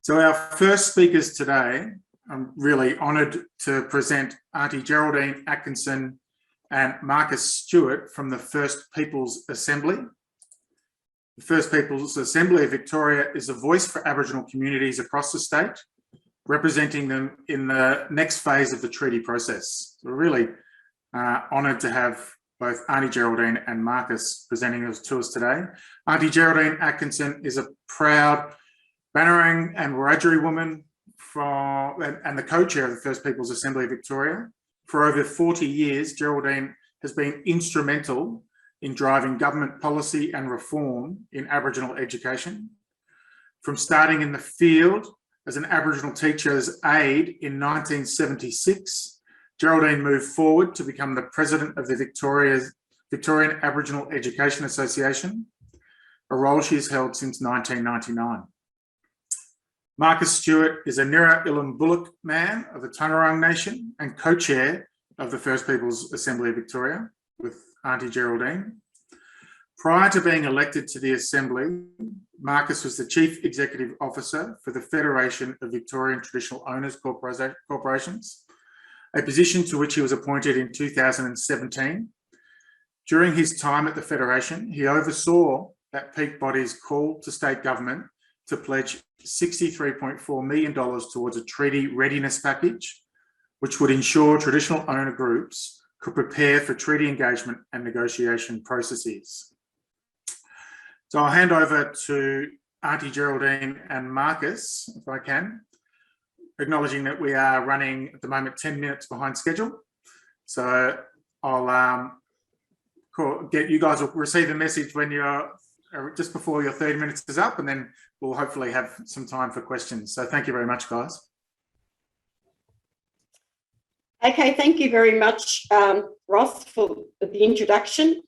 So our first speakers today, I'm really honoured to present Aunty Geraldine Atkinson and Marcus Stewart from the First Peoples Assembly. The First Peoples Assembly of Victoria is a voice for Aboriginal communities across the state, representing them in the next phase of the treaty process. We're really honoured to have both Aunty Geraldine and Marcus presenting us to us today. Aunty Geraldine Atkinson is a proud Bangerang and Wiradjuri woman and the co-chair of the First Peoples Assembly of Victoria. For over 40 years, Geraldine has been instrumental in driving government policy and reform in Aboriginal education. From starting in the field as an Aboriginal teacher's aide in 1976, Geraldine moved forward to become the president of the Victorian Aboriginal Education Association, a role she has held since 1999. Marcus Stewart is a Nira, illim, bulluk man of the Taungurung Nation and co-chair of the First Peoples Assembly of Victoria with Aunty Geraldine. Prior to being elected to the Assembly, Marcus was the Chief Executive Officer for the Federation of Victorian Traditional Owners Corporations, a position to which he was appointed in 2017. During his time at the Federation, he oversaw that peak body's call to state government to pledge $63.4 million towards a treaty readiness package, which would ensure traditional owner groups could prepare for treaty engagement and negotiation processes. So I'll hand over to Aunty Geraldine and Marcus, if I can, acknowledging that we are running at the moment 10 minutes behind schedule. So I'll you guys will receive the message when you're just before your 30 minutes is up, and then we'll hopefully have some time for questions. So thank you very much, guys. Okay, thank you very much, Ross, for the introduction.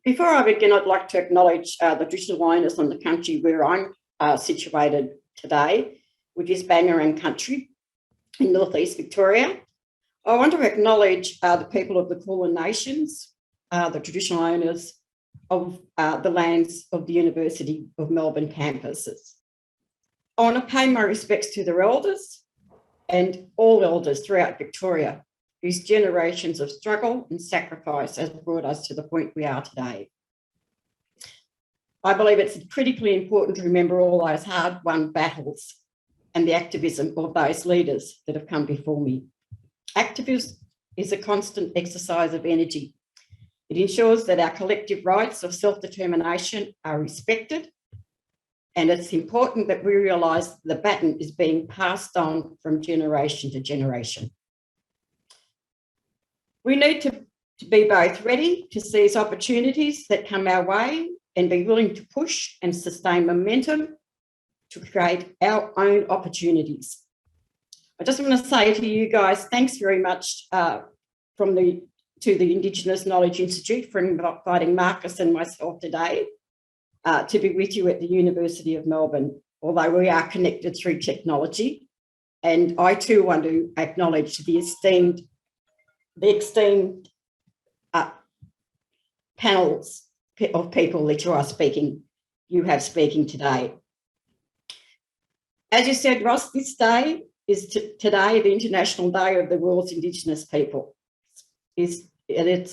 Before I begin, I'd like to acknowledge the traditional owners on the country where I'm situated today, which is Bangerang country in northeast Victoria. I want to acknowledge the people of the Taungurung Nations, the traditional owners of the lands of the University of Melbourne campuses. I want to pay my respects to their elders and all elders throughout Victoria, whose generations of struggle and sacrifice has brought us to the point we are today. I believe it's critically important to remember all those hard-won battles and the activism of those leaders that have come before me. Activism is a constant exercise of energy. It ensures that our collective rights of self-determination are respected, and it's important that we realise the baton is being passed on from generation to generation. We need to be both ready to seize opportunities that come our way and be willing to push and sustain momentum to create our own opportunities. I just want to say to you guys, thanks very much to the Indigenous Knowledge Institute for inviting Marcus and myself today to be with you at the University of Melbourne, although we are connected through technology. And I too want to acknowledge the esteemed panels of people that you have speaking today. As you said, Ross, this day is today the International Day of the World's Indigenous People. It's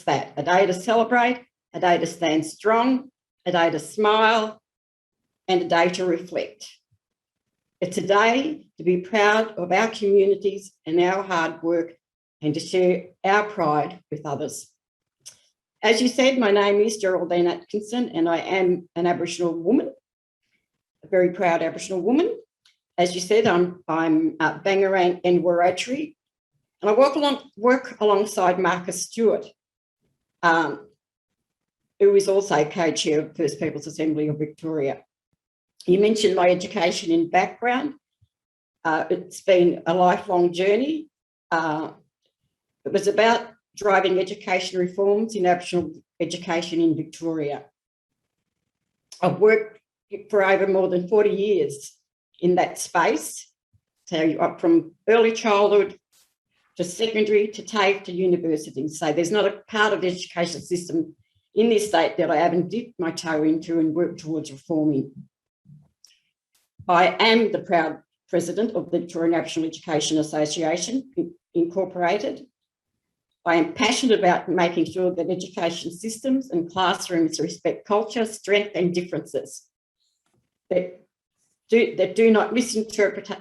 that, a day to celebrate, a day to stand strong, a day to smile, and a day to reflect. It's a day to be proud of our communities and our hard work and to share our pride with others. As you said, my name is Geraldine Atkinson and I am an Aboriginal woman, a very proud Aboriginal woman. As you said, I'm Bangerang and Wiradjuri, and I work alongside Marcus Stewart, who is also co-chair of First Peoples Assembly of Victoria. You mentioned my education and background. It's been a lifelong journey. It was about driving education reforms in Aboriginal education in Victoria. I've worked for over more than 40 years in that space. So you're up from early childhood to secondary to TAFE to university. So there's not a part of the education system in this state that I haven't dipped my toe into and worked towards reforming. I am the proud President of the Victorian Aboriginal Education Association, Incorporated. I am passionate about making sure that education systems and classrooms respect culture, strength and differences, that do not misinterpret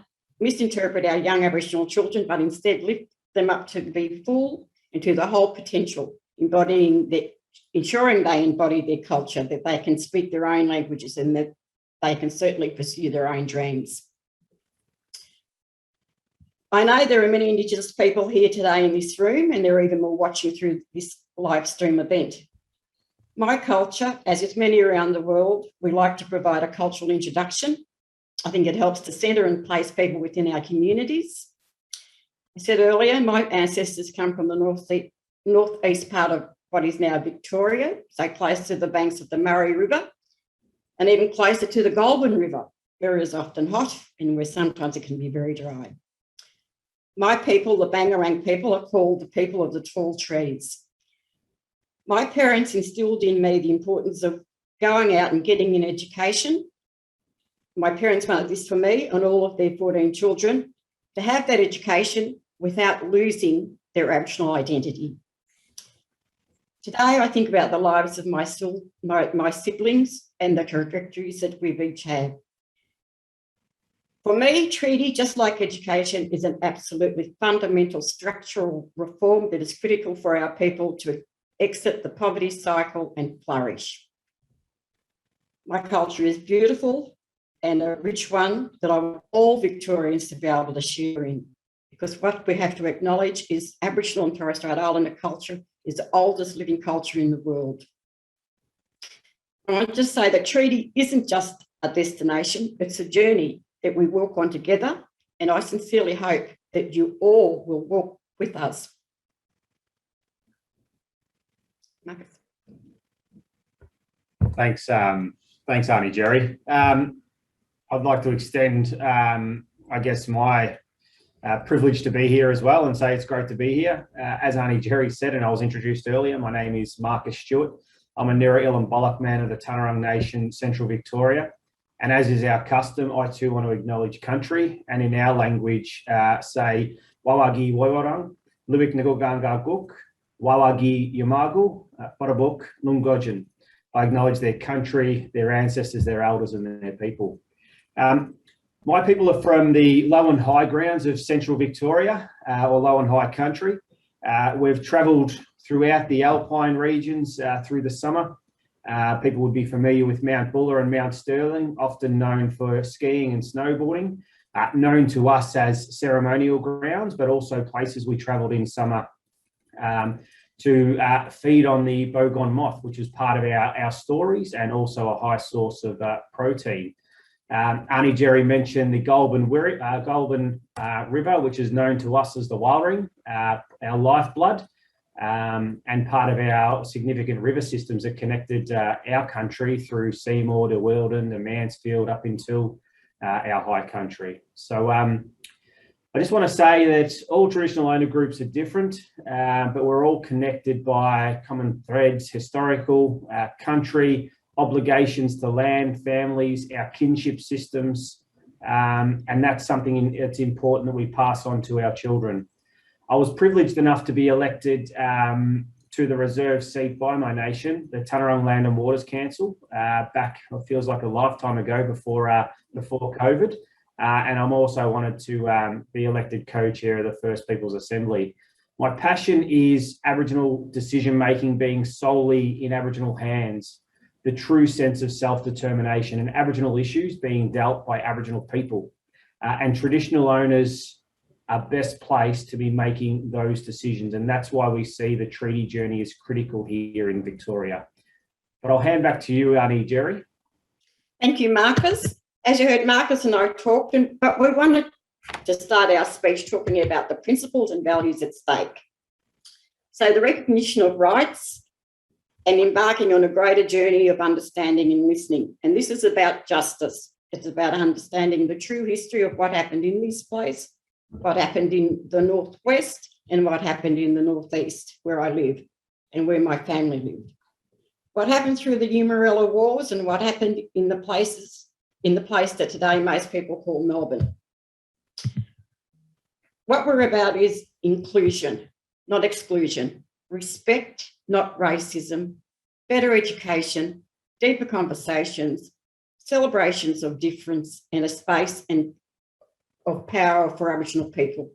our young Aboriginal children, but instead lift them up to be full and to the whole potential, ensuring they embody their culture, that they can speak their own languages and that they can certainly pursue their own dreams. I know there are many Indigenous people here today in this room, and there are even more watching through this live stream event. My culture, as with many around the world, we like to provide a cultural introduction. I think it helps to centre and place people within our communities. I said earlier, my ancestors come from the northeast part of what is now Victoria, so close to the banks of the Murray River, and even closer to the Goulburn River, where it is often hot and where sometimes it can be very dry. My people, the Bangerang people, are called the people of the tall trees. My parents instilled in me the importance of going out and getting an education. My parents wanted this for me and all of their 14 children, to have that education without losing their Aboriginal identity. Today, I think about the lives of my siblings and the trajectories that we've each had. For me, treaty, just like education, is an absolutely fundamental structural reform that is critical for our people to exit the poverty cycle and flourish. My culture is beautiful and a rich one that I want all Victorians to be able to share in, because what we have to acknowledge is Aboriginal and Torres Strait Islander culture is the oldest living culture in the world. I want to say that treaty isn't just a destination, it's a journey that we walk on together, and I sincerely hope that you all will walk with us. Marcus. Thanks, Aunty Jerry. I'd like to extend, I guess, my privilege to be here as well and say it's great to be here. As Aunty Jerry said, and I was introduced earlier, my name is Marcus Stewart. I'm a Nira, illim, bulluk man of the Taungurung Nation, Central Victoria. And as is our custom, I too want to acknowledge country and in our language say Wawagi Woiwarang, Luwik Nguganga Guk, Wawagi Yamagu, Barabuk Nungojin. I acknowledge their country, their ancestors, their elders and their people. My people are from the low and high grounds of Central Victoria, or low and high country. We've travelled throughout the alpine regions through the summer. People would be familiar with Mount Buller and Mount Sterling, often known for skiing and snowboarding, known to us as ceremonial grounds, but also places we travelled in summer to feed on the bogong moth, which is part of our stories and also a high source of protein. Aunty Jerry mentioned the Goulburn River, which is known to us as the Wiradjuri, our lifeblood. And part of our significant river systems that connected our country through Seymour to Wealden to Mansfield up until our high country. So I just want to say that all traditional owner groups are different, but we're all connected by common threads, historical, country, obligations to land, families, our kinship systems, and that's something that's important that we pass on to our children. I was privileged enough to be elected to the reserve seat by my nation, the Taungurung Land and Waters Council, back, it feels like a lifetime ago before COVID. And I'm also wanted to be elected co-chair of the First Peoples Assembly. My passion is Aboriginal decision-making being solely in Aboriginal hands, the true sense of self-determination and Aboriginal issues being dealt by Aboriginal people. And traditional owners are best placed to be making those decisions. And that's why we see the treaty journey is critical here in Victoria. But I'll hand back to you, Aunty Jerry. Thank you, Marcus. As you heard, Marcus and I talked, but we wanted to start our speech talking about the principles and values at stake. So the recognition of rights and embarking on a greater journey of understanding and listening. And this is about justice. It's about understanding the true history of what happened in this place, what happened in the northwest and what happened in the northeast, where I live and where my family lived. What happened through the Umarilla Wars and what happened in the place that today most people call Melbourne. What we're about is inclusion, not exclusion, respect, not racism, better education, deeper conversations, celebrations of difference, and a space of power for Aboriginal people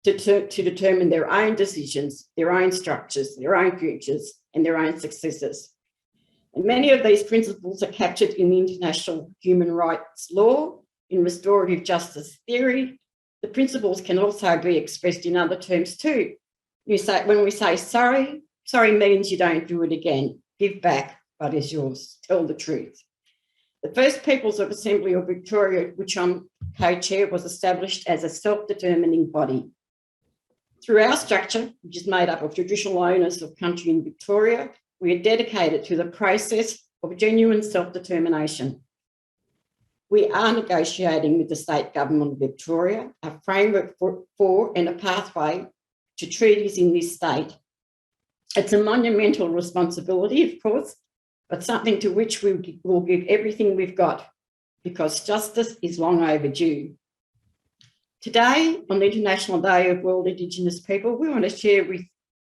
to determine their own decisions, their own structures, their own futures, and their own successes. And many of these principles are captured in the international human rights law, in restorative justice theory. The principles can also be expressed in other terms too. When we say sorry, sorry means you don't do it again. Give back what is yours. Tell the truth. The first People's Assembly of Victoria, which I'm co-chair, was established as a self-determining body. Through our structure, which is made up of traditional owners of country in Victoria, we are dedicated to the process of genuine self-determination. We are negotiating with the state government of Victoria a framework for and a pathway to treaties in this state. It's a monumental responsibility, of course, but something to which we will give everything we've got, because justice is long overdue. Today, on the International Day of World Indigenous People, we want to share with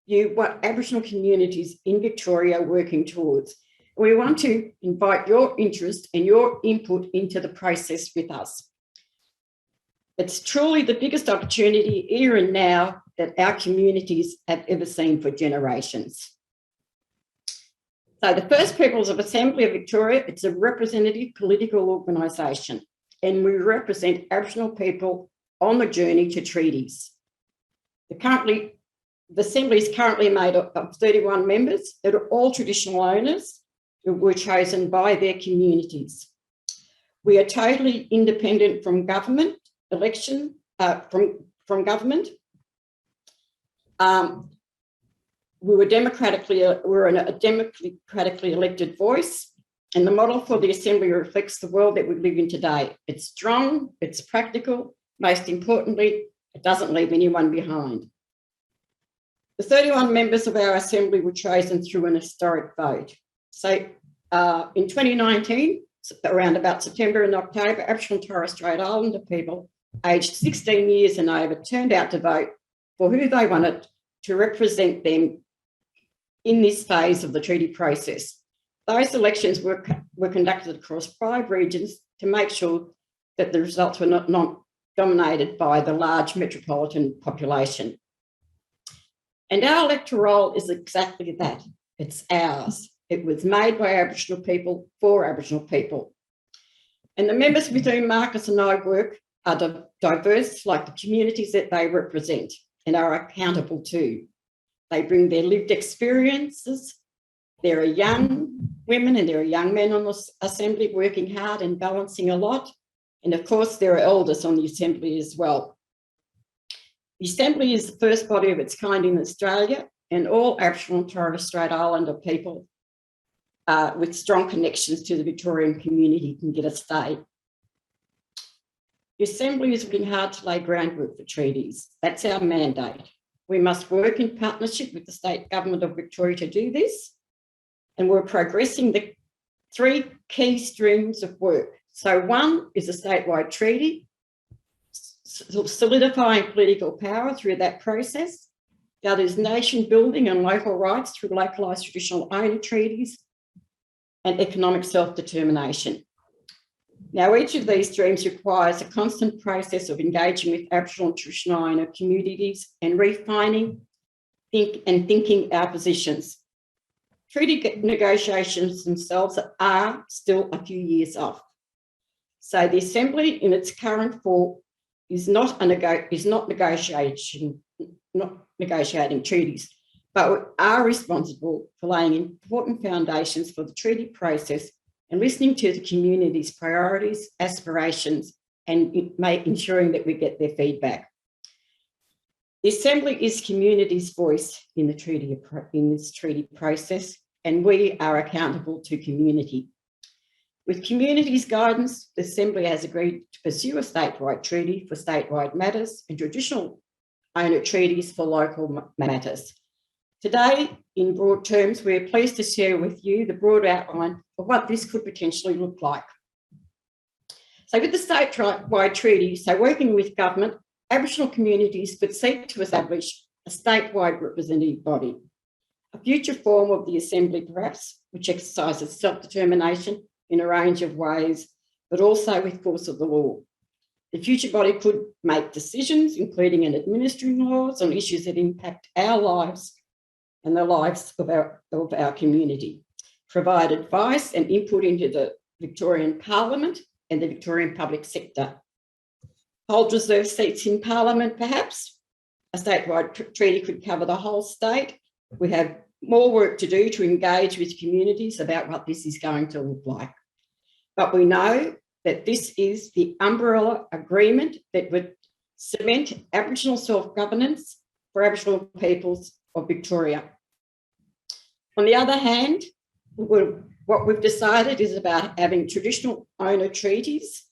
you what Aboriginal communities in Victoria are working towards. We want to invite your interest and your input into the process with us. It's truly the biggest opportunity here and now that our communities have ever seen for generations. So the First People's Assembly of Victoria, it's a representative political organisation, and we represent Aboriginal people on the journey to treaties. The Assembly is currently made up of 31 members that are all traditional owners who were chosen by their communities. We are totally independent from government election, from government. We're a democratically elected voice, and the model for the Assembly reflects the world that we live in today. It's strong, it's practical, most importantly, it doesn't leave anyone behind. The 31 members of our Assembly were chosen through an historic vote. So in 2019, around about September and October, Aboriginal and Torres Strait Islander people aged 16 years and over turned out to vote for who they wanted to represent them in this phase of the treaty process. Those elections were conducted across 5 regions to make sure that the results were not dominated by the large metropolitan population. And our electoral is exactly that. It's ours. It was made by Aboriginal people for Aboriginal people. And the members with whom Marcus and I work are diverse, like the communities that they represent, and are accountable to. They bring their lived experiences. There are young women and there are young men on the Assembly working hard and balancing a lot. And of course, there are elders on the Assembly as well. The Assembly is the first body of its kind in Australia, and all Aboriginal and Torres Strait Islander people with strong connections to the Victorian community can get a say. The Assembly is working hard to lay groundwork for treaties. That's our mandate. We must work in partnership with the State Government of Victoria to do this, and we're progressing the 3 key streams of work. So one is a statewide treaty, solidifying political power through that process. The other is nation building and local rights through localised traditional owner treaties and economic self-determination. Now, each of these streams requires a constant process of engaging with Aboriginal and traditional owner communities and refining thinking our positions. Treaty negotiations themselves are still a few years off. So the Assembly in its current form is not negotiating treaties, but we are responsible for laying important foundations for the treaty process and listening to the community's priorities, aspirations, and ensuring that we get their feedback. The Assembly is community's voice in this treaty process, and we are accountable to community. With community's guidance, the Assembly has agreed to pursue a statewide treaty for statewide matters and traditional owner treaties for local matters. Today, in broad terms, we are pleased to share with you the broad outline of what this could potentially look like. So with the statewide treaty, so working with government, Aboriginal communities could seek to establish a statewide representative body, a future form of the Assembly perhaps, which exercises self-determination in a range of ways, but also with force of the law. The future body could make decisions, including in administering laws on issues that impact our lives and the lives of our community, provide advice and input into the Victorian Parliament and the Victorian public sector, hold reserved seats in Parliament perhaps. A statewide treaty could cover the whole state. We have more work to do to engage with communities about what this is going to look like. But we know that this is the umbrella agreement that would cement Aboriginal self-governance for Aboriginal peoples of Victoria. On the other hand, what we've decided is about having traditional owner treaties,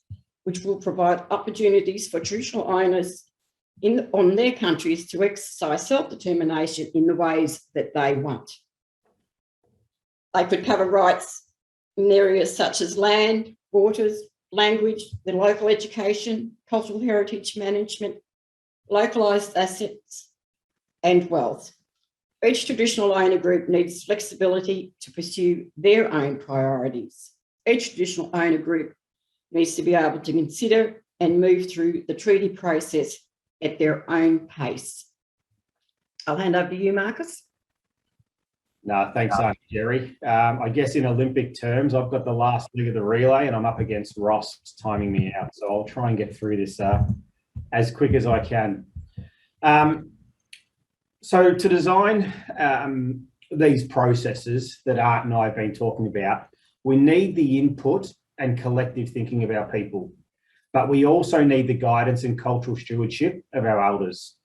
which will provide opportunities for traditional owners on their countries to exercise self-determination in the ways that they want. They could cover rights in areas such as land, waters, language, the local education, cultural heritage management, localised assets and wealth. Each traditional owner group needs flexibility to pursue their own priorities. Each traditional owner group needs to be able to consider and move through the treaty process at their own pace. I'll hand over to you, Marcus. No, thanks, Aunty Jerry. I guess in Olympic terms, I've got the last leg of the relay and I'm up against Ross timing me out. So I'll try and get through this as quick as I can. So to design these processes that Art and I have been talking about, we need the input and collective thinking of our people, but we also need the guidance and cultural stewardship of our elders.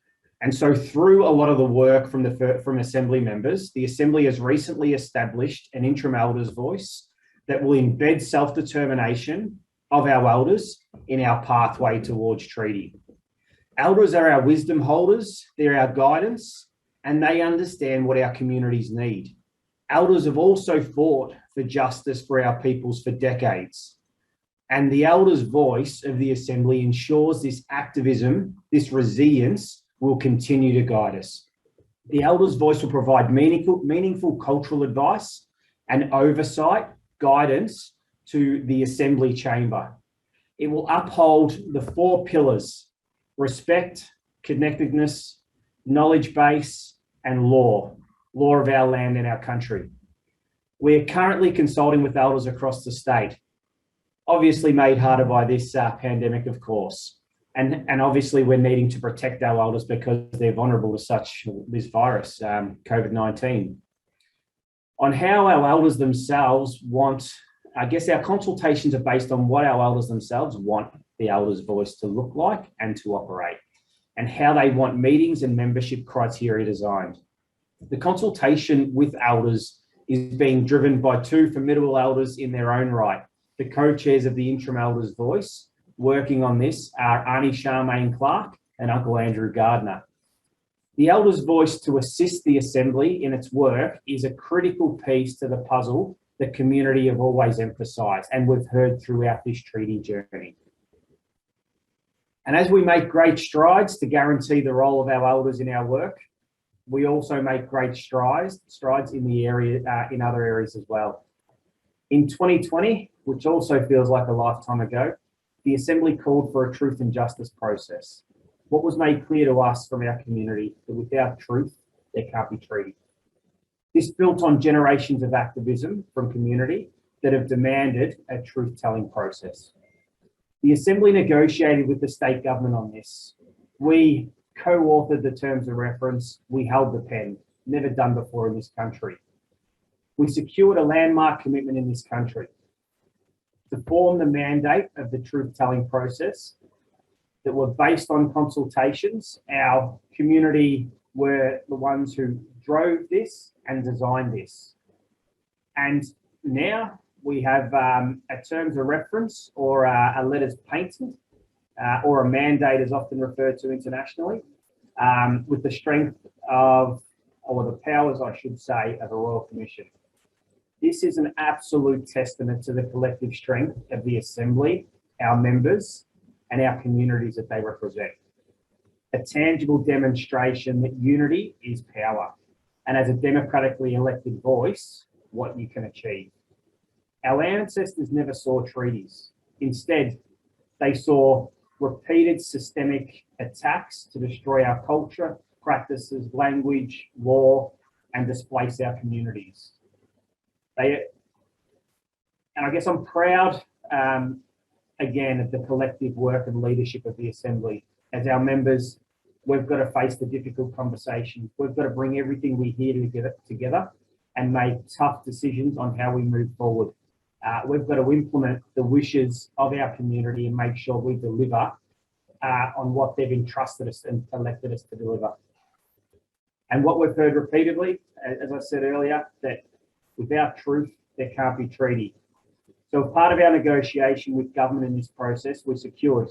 And so through a lot of the work from Assembly members, the Assembly has recently established an interim elders voice that will embed self-determination of our elders in our pathway towards treaty. Elders are our wisdom holders, they're our guidance, and they understand what our communities need. Elders have also fought for justice for our peoples for decades. And the elders' voice of the Assembly ensures this activism, this resilience, will continue to guide us. The elders' voice will provide meaningful cultural advice and oversight, guidance to the Assembly chamber. It will uphold the 4 pillars: respect, connectedness, knowledge base, and law of our land and our country. We're currently consulting with elders across the state, obviously made harder by this pandemic, of course. And obviously we're needing to protect our elders because they're vulnerable to this virus, COVID-19. On how our elders themselves want, I guess our consultations are based on what our elders themselves want the elders' voice to look like and to operate, and how they want meetings and membership criteria designed. The consultation with elders is being driven by 2 formidable elders in their own right. The co-chairs of the interim elders' voice working on this are Aunty Charmaine Clark and Uncle Andrew Gardner. The elders' voice to assist the Assembly in its work is a critical piece to the puzzle the community have always emphasised and we've heard throughout this treaty journey. And as we make great strides to guarantee the role of our elders in our work, we also make great strides in the area, in other areas as well. In 2020, which also feels like a lifetime ago, the Assembly called for a truth and justice process. What was made clear to us from our community that without truth, there can't be treaty. This built on generations of activism from community that have demanded a truth-telling process. The Assembly negotiated with the state government on this. We co-authored the terms of reference. We held the pen, never done before in this country. We secured a landmark commitment in this country to form the mandate of the truth-telling process that were based on consultations. Our community were the ones who drove this and designed this. And now we have a terms of reference or a letters patent or a mandate as often referred to internationally with the strength of, or the powers, I should say, of a Royal Commission. This is an absolute testament to the collective strength of the Assembly, our members, and our communities that they represent. a tangible demonstration that unity is power, and as a democratically elected voice, what you can achieve. Our ancestors never saw treaties. Instead, they saw repeated systemic attacks to destroy our culture, practices, language, law, and displace our communities. And I guess I'm proud, again, of the collective work and leadership of the Assembly. As our members, we've got to face the difficult conversations. We've got to bring everything we hear together and make tough decisions on how we move forward. We've got to implement the wishes of our community and make sure we deliver on what they've entrusted us and elected us to deliver. And what we've heard repeatedly, as I said earlier, that without truth, there can't be treaty. So as part of our negotiation with government in this process, we secured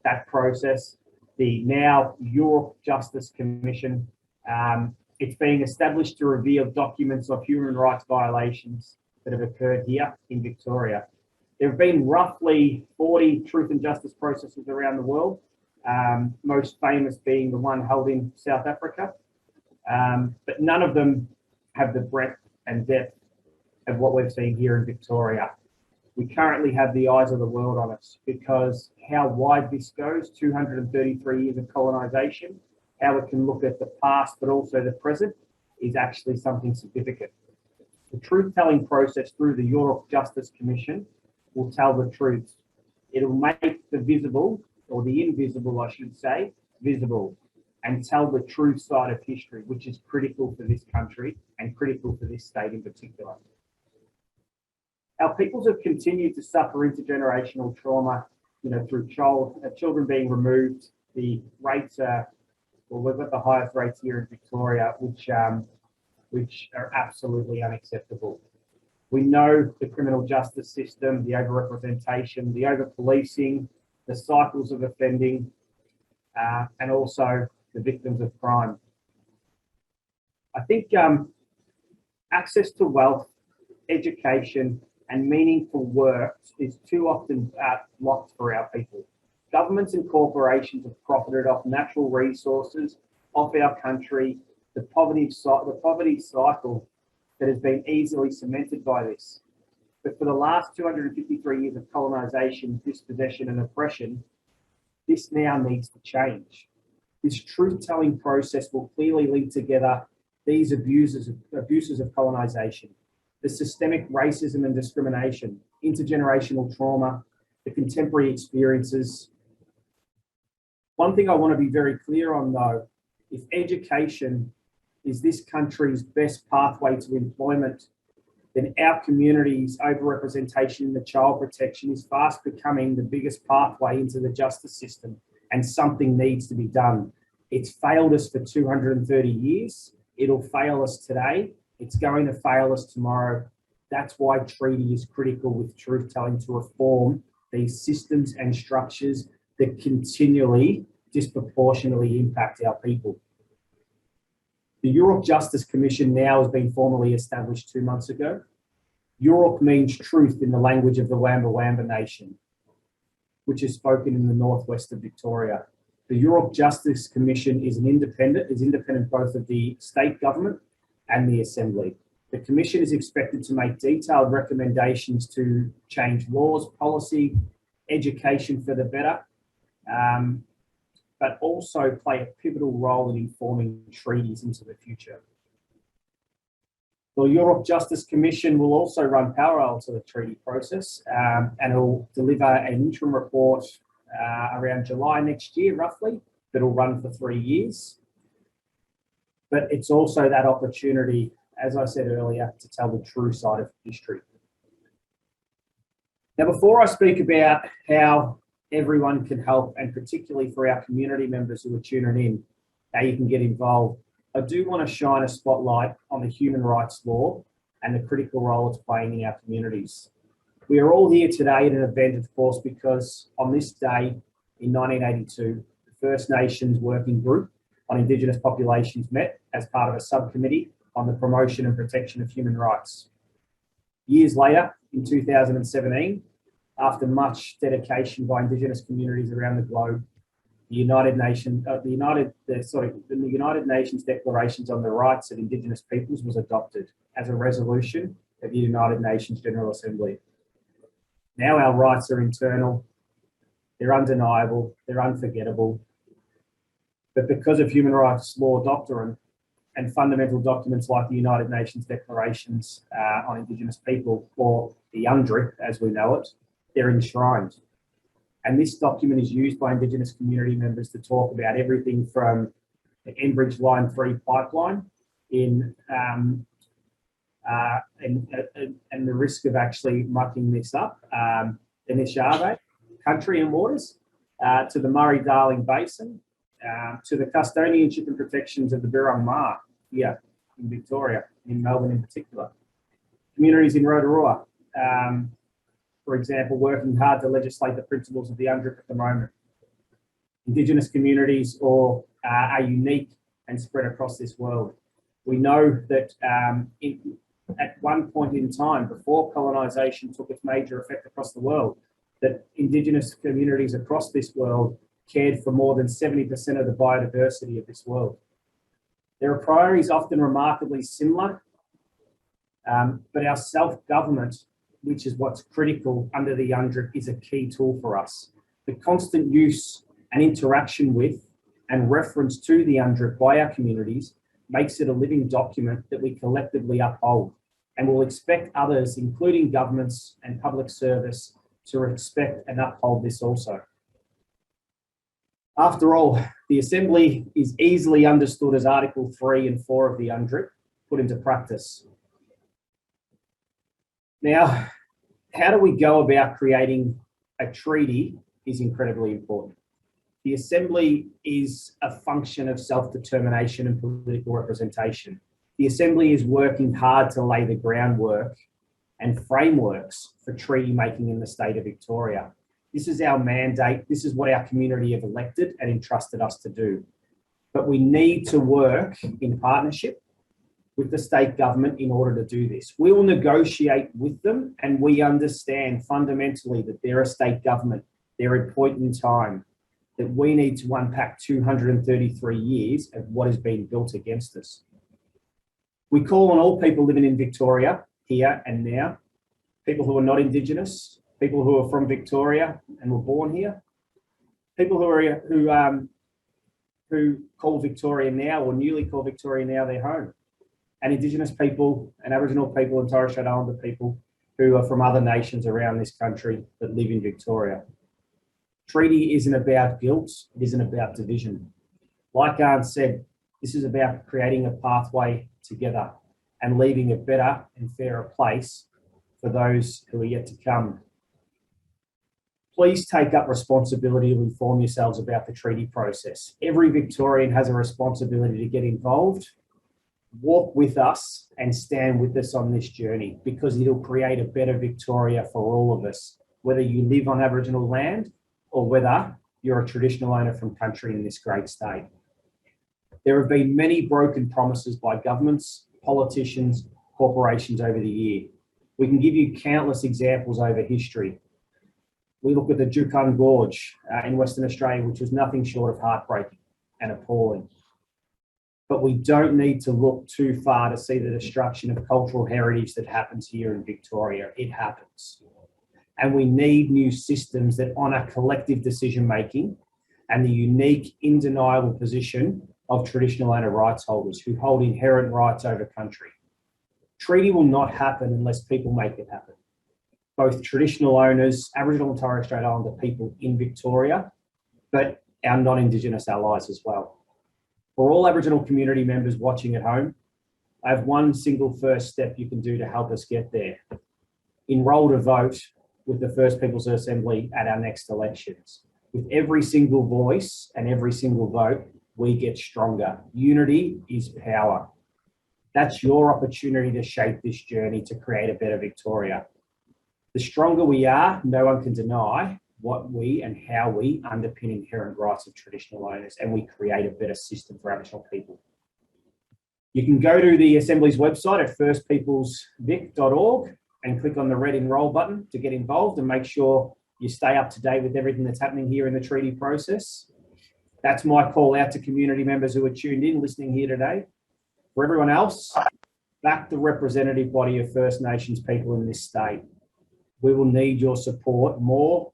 that process, the now Europe Justice Commission. It's being established to reveal documents of human rights violations that have occurred here in Victoria. There have been roughly 40 truth and justice processes around the world, most famous being the one held in South Africa, but none of them have the breadth and depth of what we've seen here in Victoria. We currently have the eyes of the world on us because how wide this goes, 233 years of colonisation, how it can look at the past but also the present, is actually something significant. The truth-telling process through the Europe Justice Commission will tell the truth. It'll make the visible, or the invisible, I should say, visible, and tell the true side of history, which is critical for this country and critical for this state in particular. Our peoples have continued to suffer intergenerational trauma, through children being removed. The rates are, we've got the highest rates here in Victoria, which are absolutely unacceptable. We know the criminal justice system, the overrepresentation, the over-policing, the cycles of offending, and also the victims of crime. I think access to wealth, education, and meaningful work is too often blocked for our people. Governments and corporations have profited off natural resources, off our country, the poverty cycle that has been easily cemented by this. But for the last 253 years of colonisation, dispossession and oppression, this now needs to change. This truth-telling process will clearly link together these abuses of colonisation, the systemic racism and discrimination, intergenerational trauma, the contemporary experiences. One thing I want to be very clear on though, if education is this country's best pathway to employment, then our community's overrepresentation in the child protection is fast becoming the biggest pathway into the justice system, and something needs to be done. It's failed us for 230 years. It'll fail us today. It's going to fail us tomorrow. That's why treaty is critical with truth-telling to reform these systems and structures that continually disproportionately impact our people. The Europe Justice Commission now has been formally established 2 months ago. Europe means truth in the language of the Wamba Nation, which is spoken in the northwest of Victoria. The Europe Justice Commission is independent both of the state government and the Assembly. The Commission is expected to make detailed recommendations to change laws, policy, education for the better, but also play a pivotal role in informing treaties into the future. The Europe Justice Commission will also run parallel to the treaty process, and it will deliver an interim report around July next year, roughly, that will run for 3 years. But it's also that opportunity, as I said earlier, to tell the true side of history. Now, before I speak about how everyone can help, and particularly for our community members who are tuning in, how you can get involved, I do want to shine a spotlight on the human rights law and the critical role it's playing in our communities. We are all here today at an event, of course, because on this day in 1982, the First Nations Working Group on Indigenous Populations met as part of a subcommittee on the promotion and protection of human rights. Years later, in 2017, after much dedication by Indigenous communities around the globe, the United Nations Declarations on the Rights of Indigenous Peoples was adopted as a resolution at the United Nations General Assembly. Now our rights are internal, they're undeniable, they're unforgettable. But because of human rights law doctrine and fundamental documents like the United Nations Declarations on Indigenous People, or the UNDRIP as we know it, they're enshrined. And this document is used by Indigenous community members to talk about everything from the Enbridge Line 3 pipeline and the risk of actually mucking this up, the Nishabe country and waters, to the Murray-Darling Basin, to the custodianship and protections of the Birrung Ma here in Victoria, in Melbourne in particular. Communities in Rotorua, for example, working hard to legislate the principles of the UNDRIP at the moment. Indigenous communities are unique and spread across this world. We know that at one point in time, before colonisation took its major effect across the world, that Indigenous communities across this world cared for more than 70% of the biodiversity of this world. There are priorities often remarkably similar, but our self-government, which is what's critical under the UNDRIP, is a key tool for us. The constant use and interaction with and reference to the UNDRIP by our communities makes it a living document that we collectively uphold, and will expect others, including governments and public service, to respect and uphold this also. After all, the Assembly is easily understood as Article 3 and 4 of the UNDRIP put into practice. Now, how do we go about creating a treaty is incredibly important. The Assembly is a function of self-determination and political representation. The Assembly is working hard to lay the groundwork and frameworks for treaty making in the state of Victoria. This is our mandate. This is what our community have elected and entrusted us to do. But we need to work in partnership with the state government in order to do this. We will negotiate with them, and we understand fundamentally that they're a state government. They're a point in time that we need to unpack 233 years of what has been built against us. We call on all people living in Victoria, here and now, people who are not Indigenous, people who are from Victoria and were born here, people who call Victoria now or newly call Victoria now their home, and Indigenous people and Aboriginal people and Torres Strait Islander people who are from other nations around this country that live in Victoria. Treaty isn't about guilt, it isn't about division. Like Aunt said, this is about creating a pathway together and leaving a better and fairer place for those who are yet to come. Please take up responsibility to inform yourselves about the treaty process. Every Victorian has a responsibility to get involved, walk with us and stand with us on this journey, because it'll create a better Victoria for all of us, whether you live on Aboriginal land or whether you're a traditional owner from country in this great state. There have been many broken promises by governments, politicians, corporations over the year. We can give you countless examples over history. We look at the Juukan Gorge in Western Australia, which was nothing short of heartbreaking and appalling. But we don't need to look too far to see the destruction of cultural heritage that happens here in Victoria. It happens. And we need new systems that honour collective decision-making and the unique, undeniable position of traditional owner rights holders who hold inherent rights over country. Treaty will not happen unless people make it happen. Both traditional owners, Aboriginal and Torres Strait Islander people in Victoria, but our non-Indigenous allies as well. For all Aboriginal community members watching at home, I have one single first step you can do to help us get there. Enrol to vote with the First Peoples Assembly at our next elections. With every single voice and every single vote, we get stronger. Unity is power. That's your opportunity to shape this journey to create a better Victoria. The stronger we are, no one can deny what we and how we underpin inherent rights of traditional owners, and we create a better system for Aboriginal people. You can go to the Assembly's website at firstpeoplesvic.org and click on the red enrol button to get involved and make sure you stay up to date with everything that's happening here in the treaty process. That's my call out to community members who are tuned in, listening here today. For everyone else, back the representative body of First Nations people in this state. We will need your support more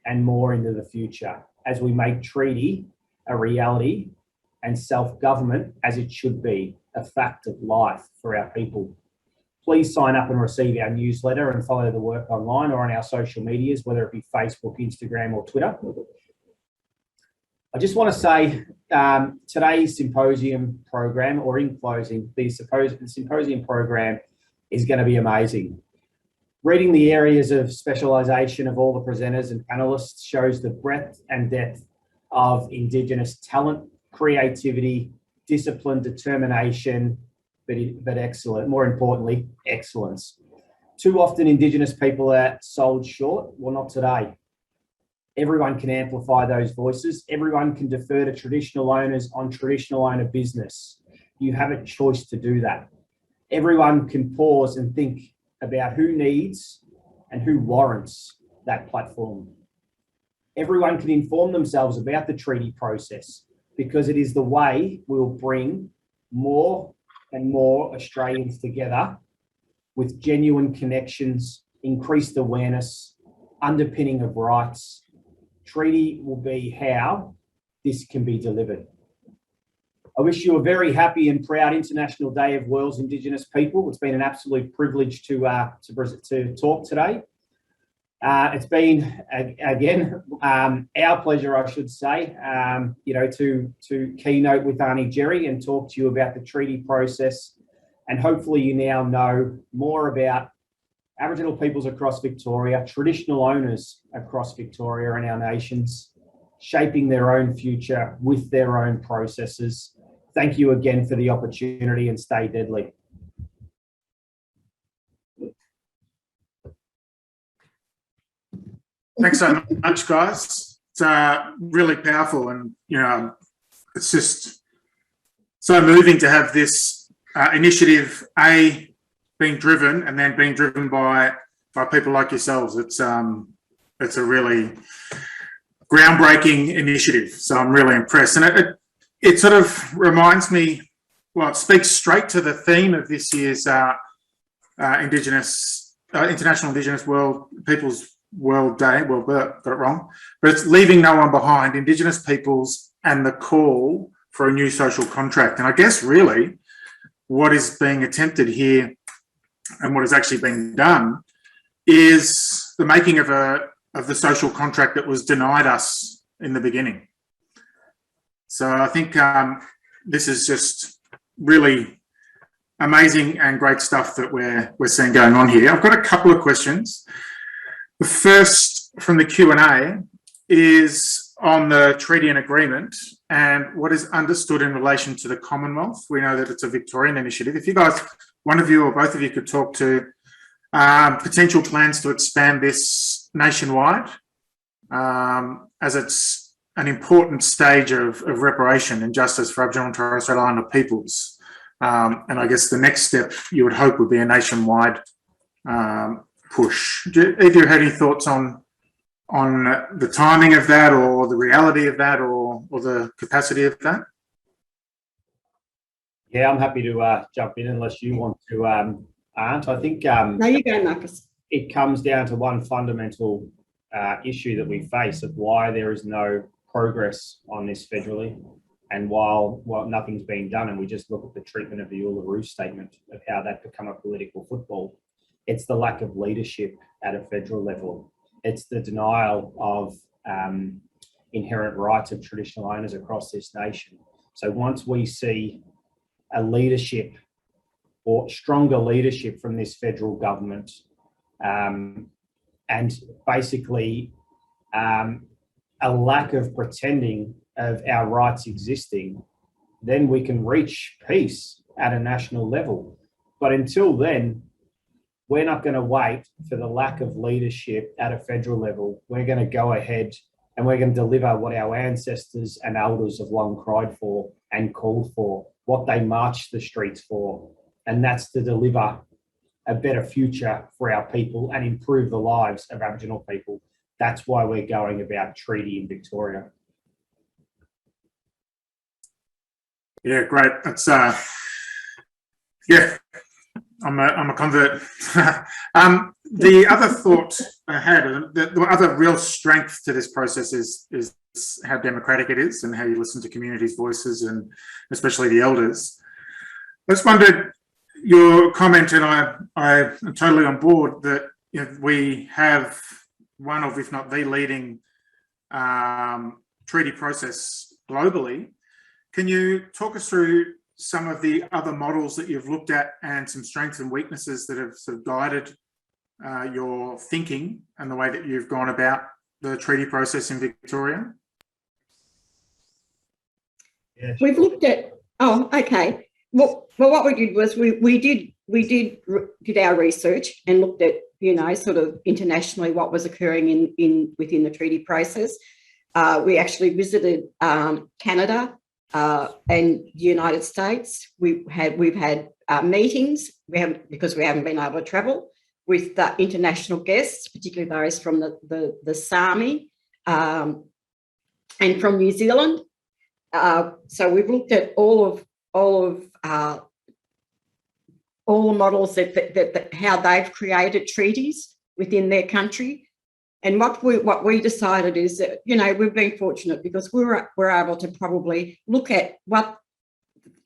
and more into the future as we make treaty a reality and self-government as it should be, a fact of life for our people. Please sign up and receive our newsletter and follow the work online or on our social medias, whether it be Facebook, Instagram or Twitter. I just want to say today's symposium program, or in closing, the symposium program is going to be amazing. Reading the areas of specialisation of all the presenters and panellists shows the breadth and depth of Indigenous talent, creativity, discipline, determination, but excellent, more importantly, excellence. Too often Indigenous people are sold short. Well, not today. Everyone can amplify those voices. Everyone can defer to traditional owners on traditional owner business. You have a choice to do that. Everyone can pause and think about who needs and who warrants that platform. Everyone can inform themselves about the treaty process, because it is the way we'll bring more and more Australians together with genuine connections, increased awareness, underpinning of rights. Treaty will be how this can be delivered. I wish you a very happy and proud International Day of World's Indigenous People. It's been an absolute privilege to talk today. It's been, again, our pleasure, I should say, to keynote with Aunty Gerry and talk to you about the treaty process. And hopefully you now know more about Aboriginal peoples across Victoria, traditional owners across Victoria and our nations, shaping their own future with their own processes. Thank you again for the opportunity, and stay deadly. Thanks so much, guys. It's really powerful, and it's just so moving to have this initiative being driven, and then being driven by people like yourselves. It's a really groundbreaking initiative. So I'm really impressed, and it sort of reminds me. Well, it speaks straight to the theme of this year's International Indigenous Peoples World Day. Well, got it wrong, but it's leaving no one behind, Indigenous peoples, and the call for a new social contract. And I guess really what is being attempted here, and what is actually being done, is the making of the social contract that was denied us in the beginning. So I think this is just really amazing and great stuff that we're seeing going on here. I've got a couple of questions. The first from the Q&A is on the treaty and agreement and what is understood in relation to the Commonwealth. We know that it's a Victorian initiative. If you guys, one of you or both of you, could talk to potential plans to expand this nationwide, as it's an important stage of reparation and justice for Aboriginal and Torres Strait Islander peoples. And I guess the next step you would hope would be a nationwide push. Have you had any thoughts on the timing of that, or the reality of that, or the capacity of that? Yeah, I'm happy to jump in unless you want to, Aunt. I think No, you go, Marcus. It comes down to one fundamental issue that we face of why there is no progress on this federally, and while nothing's being done, and we just look at the treatment of the Uluru Statement of how that become a political football, it's the lack of leadership at a federal level. It's the denial of inherent rights of traditional owners across this nation. So once we see a leadership or stronger leadership from this federal government, and basically a lack of pretending of our rights existing, then we can reach peace at a national level. But until then, we're not going to wait for the lack of leadership at a federal level. We're going to go ahead and we're going to deliver what our ancestors and elders have long cried for and called for, what they marched the streets for, and that's to deliver a better future for our people and improve the lives of Aboriginal people. That's why we're going about treaty in Victoria. Yeah, great. That's yeah, I'm a convert. The other thought I had, the other real strength to this process is how democratic it is and how you listen to communities' voices and especially the elders. I just wondered your comment, and I am totally on board that we have one of, if not the leading treaty process globally. Can you talk us through some of the other models that you've looked at and some strengths and weaknesses that have sort of guided your thinking and the way that you've gone about the treaty process in Victoria? Yeah, We've looked at, oh, okay. Well, what we did was we did our research and looked at, sort of internationally what was occurring within the treaty process. We actually visited Canada and the United States. We've had meetings. Because we haven't been able to travel, with international guests, particularly those from the Sami and from New Zealand. So we've looked at all the models that how they've created treaties within their country. And what we decided is that, we've been fortunate because we're able to probably look at what,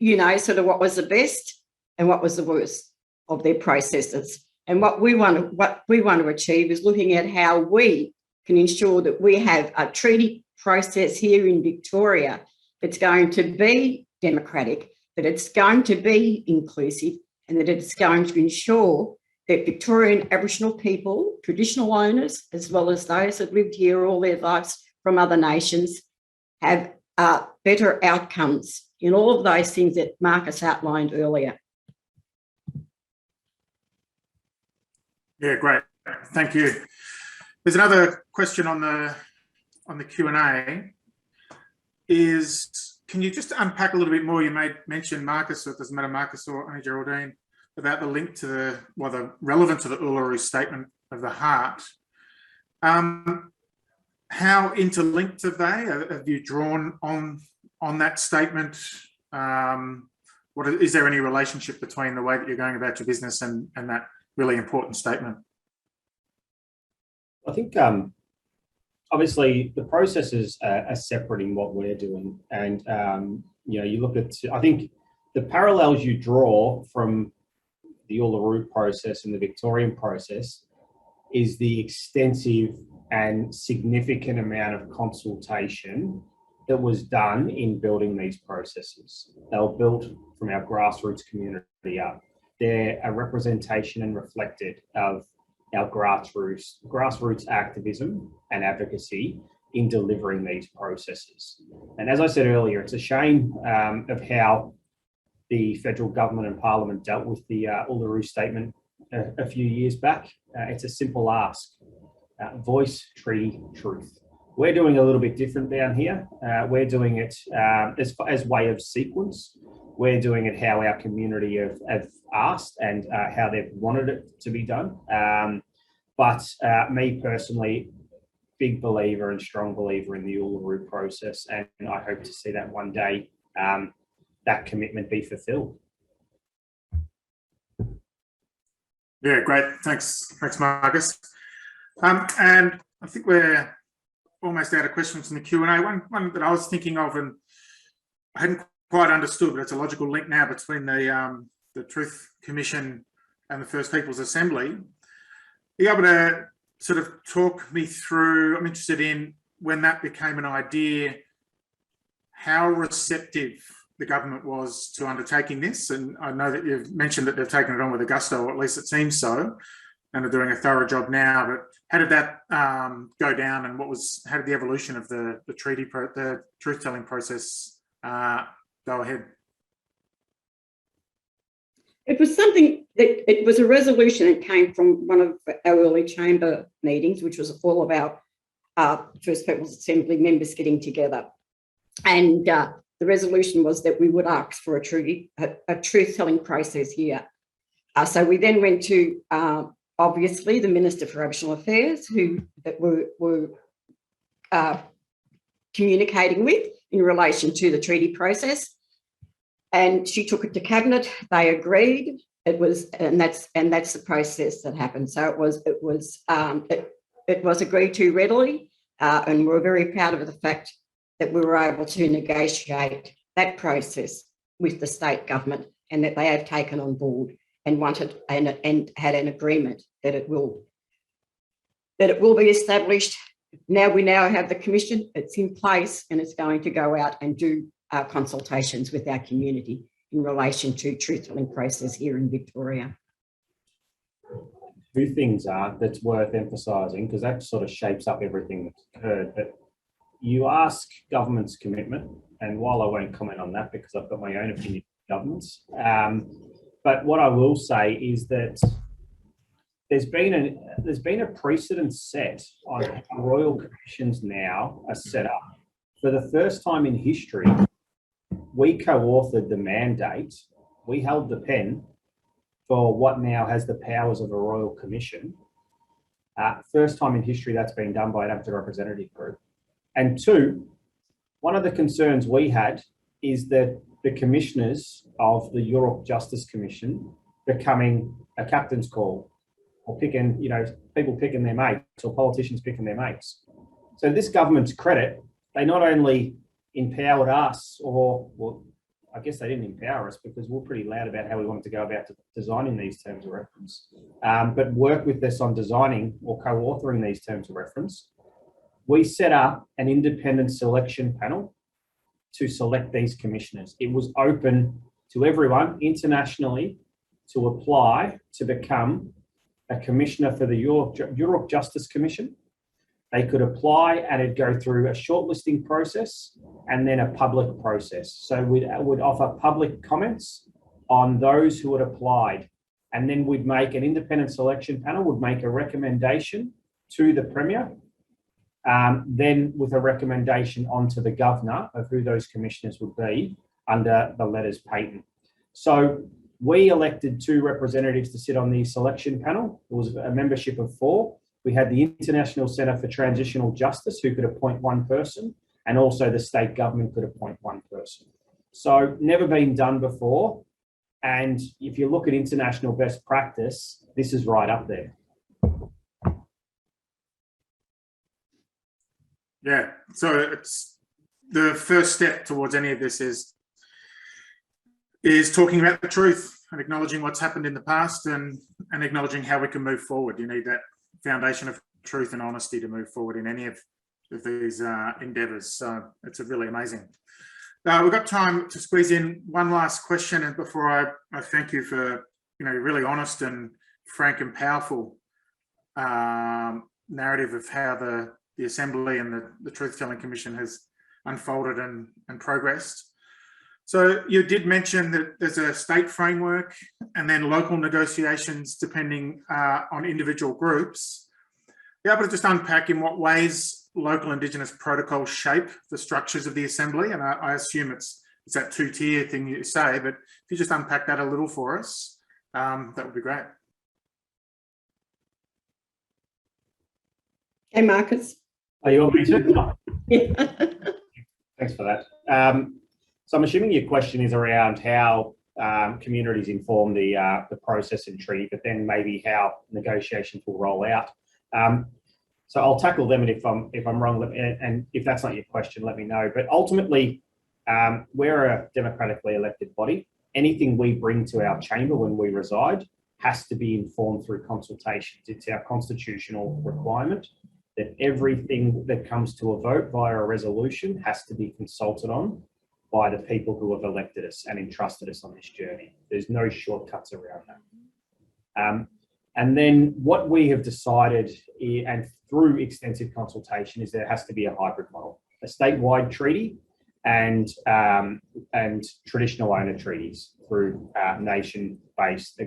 sort of what was the best and what was the worst of their processes. And what we want to achieve is looking at how we can ensure that we have a treaty process here in Victoria that's going to be democratic, that it's going to be inclusive, and that it's going to ensure that Victorian Aboriginal people, traditional owners, as well as those that lived here all their lives from other nations, have better outcomes in all of those things that Marcus outlined earlier. Yeah, great. Thank you. There's another question on the Q&A. Can you just unpack a little bit more? You made mention, Marcus, or it doesn't matter, Marcus or Aunty Geraldine, about the link to the relevant to the Uluru Statement of the Heart. How interlinked have they? Have you drawn on that statement? Is there any relationship between the way that you're going about your business and that really important statement? I think obviously the processes are separate in what we're doing, and you look at, I think the parallels you draw from the Uluru process and the Victorian process is the extensive and significant amount of consultation that was done in building these processes. They were built from our grassroots community up. They're a representation and reflected of our grassroots activism and advocacy in delivering these processes. And as I said earlier, it's a shame of how the federal government and parliament dealt with the Uluru Statement a few years back. It's a simple ask: voice, treaty, truth. We're doing a little bit different down here. We're doing it as way of sequence. We're doing it how our community have asked and how they've wanted it to be done. But me personally, big believer and strong believer in the Uluru process, and I hope to see that one day that commitment be fulfilled. Yeah, great. Thanks, Marcus. And I think we're almost out of questions in the Q&A. One that I was thinking of, and I hadn't quite understood, but it's a logical link now between the Truth Commission and the First Peoples Assembly. Are you able to sort of talk me through, I'm interested in when that became an idea, how receptive the government was to undertaking this? And I know that you've mentioned that they've taken it on with a gusto, or at least it seems so, and are doing a thorough job now. But how did that go down, and how did the evolution of the truth-telling process go ahead? It was something that, it was a resolution that came from one of our early chamber meetings, which was all about First Peoples Assembly members getting together. And the resolution was that we would ask for a truth-telling process here. So we then went to, obviously, the Minister for Aboriginal Affairs, who were communicating with in relation to the treaty process. and she took it to cabinet. They agreed. It was, and that's the process that happened. So it was agreed to readily, and we're very proud of the fact that we were able to negotiate that process with the state government, and that they have taken on board and wanted and had an agreement that it will be established. Now we have the commission, it's in place, and it's going to go out and do consultations with our community in relation to truth-telling process here in Victoria. Two things that's worth emphasising, because that sort of shapes up everything that's occurred. But you ask government's commitment, and while I won't comment on that because I've got my own opinion of governments, but what I will say is that there's been a precedent set on how royal commissions now are set up. For the first time in history, we co-authored the mandate. We held the pen for what now has the powers of a royal commission. First time in history that's been done by an elected representative group. And two, one of the concerns we had is that the commissioners of the Europe Justice Commission becoming a captain's call, or picking, people picking their mates, or politicians picking their mates. So this government's credit, they not only empowered us, or, well, I guess they didn't empower us because we're pretty loud about how we wanted to go about designing these terms of reference, but work with us on designing or co-authoring these terms of reference. We set up an independent selection panel to select these commissioners. It was open to everyone internationally to apply to become a commissioner for the Europe Justice Commission. They could apply and it'd go through a shortlisting process and then a public process. So we'd offer public comments on those who had applied, and then we'd make an independent selection panel, would make a recommendation to the Premier, then with a recommendation onto the Governor of who those commissioners would be under the letters patent. So we elected 2 representatives to sit on the selection panel. It was a membership of 4. We had the International Centre for Transitional Justice, who could appoint 1 person, and also the state government could appoint 1 person. So never been done before. And if you look at international best practice, this is right up there. Yeah, so it's the first step towards any of this is talking about the truth and acknowledging what's happened in the past and acknowledging how we can move forward. You need that foundation of truth and honesty to move forward in any of these endeavours. So it's really amazing. We've got time to squeeze in one last question, and before I thank you for really honest and frank and powerful narrative of how the Assembly and the Truth Telling Commission has unfolded and progressed. So you did mention that there's a state framework and then local negotiations depending on individual groups. Be able to just unpack in what ways local Indigenous protocols shape the structures of the Assembly? And I assume it's that 2-tier thing you say, but if you just unpack that a little for us, that would be great. Hey, Marcus. Oh, you want me to? Yeah. Thanks for that. So I'm assuming your question is around how communities inform the process and treaty, but then maybe how negotiations will roll out. So I'll tackle them, and if I'm wrong, and if that's not your question, let me know. But ultimately, we're a democratically elected body. Anything we bring to our chamber when we reside has to be informed through consultations. It's our constitutional requirement that everything that comes to a vote via a resolution has to be consulted on by the people who have elected us and entrusted us on this journey. There's no shortcuts around that. And then what we have decided, and through extensive consultation, is there has to be a hybrid model, a statewide treaty and traditional owner treaties through nation-based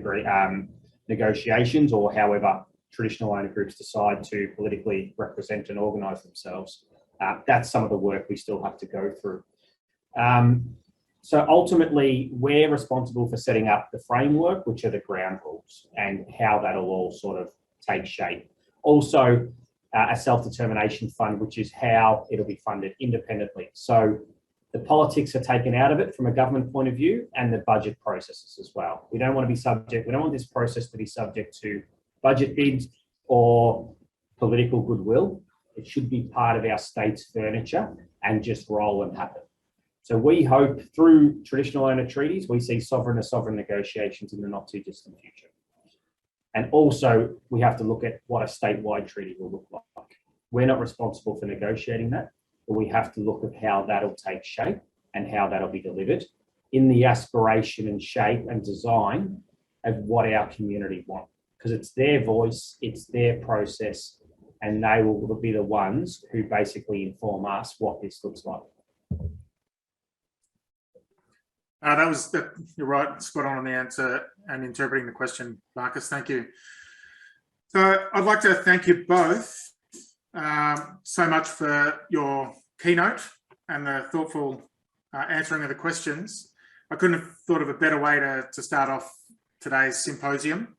negotiations, or however traditional owner groups decide to politically represent and organise themselves. That's some of the work we still have to go through. So ultimately, we're responsible for setting up the framework, which are the ground rules, and how that'll all sort of take shape. Also, a self-determination fund, which is how it'll be funded independently. So The politics are taken out of it from a government point of view, and the budget processes as well. We don't want to be subject, we don't want this process to be subject to budget bids or political goodwill. It should be part of our state's furniture and just roll and happen. So we hope through traditional owner treaties, we see sovereign to sovereign negotiations in the not too distant future. And also we have to look at what a statewide treaty will look like. We're not responsible for negotiating that, but we have to look at how that'll take shape and how that'll be delivered in the aspiration and shape and design of what our community want. Because it's their voice, it's their process, and they will be the ones who basically inform us what this looks like. You're right, spot on the answer and interpreting the question, Marcus. Thank you. So I'd like to thank you both so much for your keynote and the thoughtful answering of the questions. I couldn't have thought of a better way to start off today's symposium,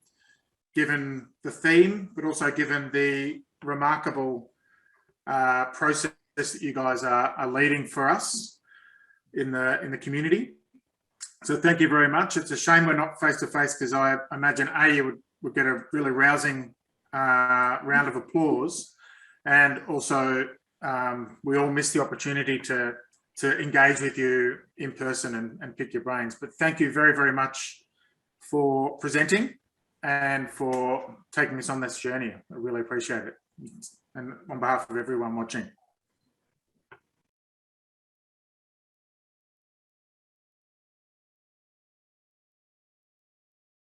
given the theme, but also given the remarkable process that you guys are leading for us in the community. So thank you very much. It's a shame we're not face to face, because I imagine you would get a really rousing round of applause, and also we all miss the opportunity to engage with you in person and pick your brains. But thank you very, very much for presenting and for taking us on this journey. I really appreciate it. And on behalf of everyone watching.